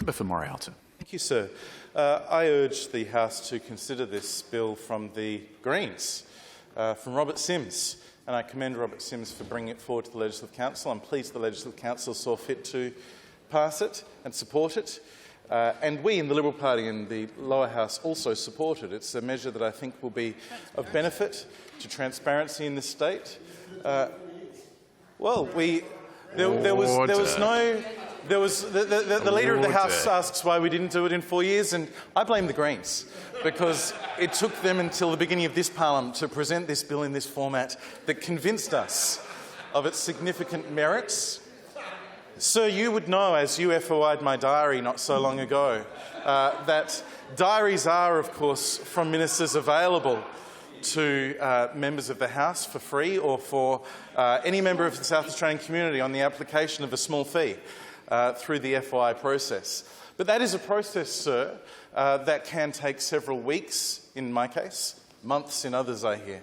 Member for Moralton. Thank you, sir. I urge the House to consider this bill from the Greens, from Robert Sims, and I commend Robert Sims for bringing it forward to the Legislative Council. I'm pleased the Legislative Council saw fit to pass it and support it. And we in the Liberal Party in the lower house also support it. It's a measure that I think will be of benefit to transparency in this state. The Leader of the House asks why we didn't do it in 4 years, and I blame the Greens, because it took them until the beginning of this Parliament to present this bill in this format that convinced us of its significant merits. Sir, you would know, as you FOI'd my diary not so long ago, that diaries are, of course, from ministers available to members of the House for free or for any member of the South Australian community on the application of a small fee through the FOI process. But that is a process, sir, that can take several weeks, in my case, months in others, I hear,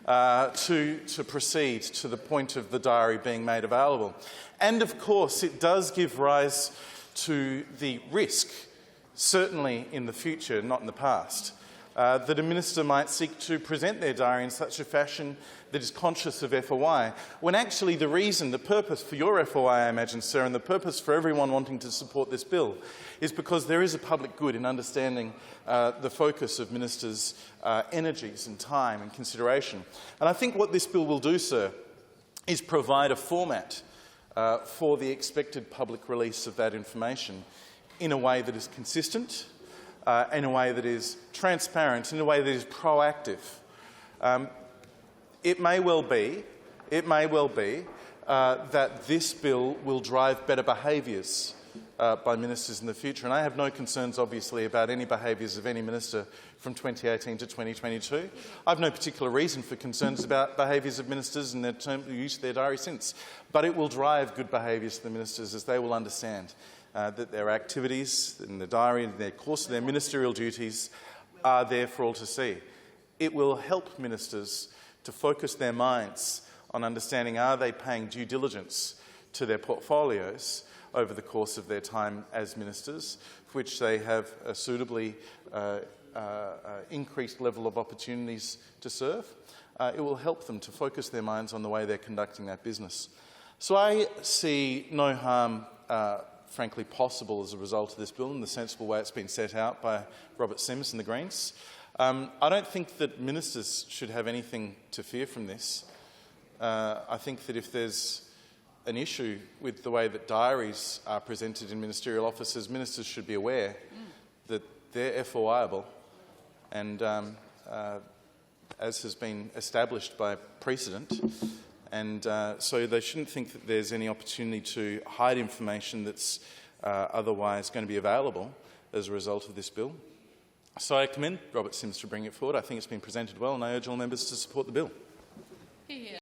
to proceed to the point of the diary being made available. And, of course, it does give rise to the risk, certainly in the future, not in the past, that a minister might seek to present their diary in such a fashion that is conscious of FOI, when actually the purpose for your FOI, I imagine, sir, and the purpose for everyone wanting to support this bill is because there is a public good in understanding the focus of ministers' energies and time and consideration. And I think what this bill will do, sir, is provide a format for the expected public release of that information in a way that is consistent, in a way that is transparent, in a way that is proactive. It may well be that this bill will drive better behaviours by ministers in the future, and I have no concerns, obviously, about any behaviours of any minister from 2018 to 2022. I have no particular reason for concerns about behaviours of ministers and their use of their diary since, but it will drive good behaviours to the ministers as they will understand that their activities in the diary and their course of their ministerial duties are there for all to see. It will help ministers to focus their minds on understanding, are they paying due diligence to their portfolios over the course of their time as ministers, for which they have a suitably increased level of opportunities to serve. It will help them to focus their minds on the way they're conducting that business. So I see no harm frankly possible as a result of this bill in the sensible way it's been set out by Robert Sims and the Greens. I don't think that ministers should have anything to fear from this. I think that if there's an issue with the way that diaries are presented in ministerial offices, ministers should be aware that they're FOIable, and as has been established by precedent, and so they shouldn't think that there's any opportunity to hide information that's otherwise going to be available as a result of this bill. So I commend Robert Sims to bring it forward. I think it's been presented well, and I urge all members to support the bill.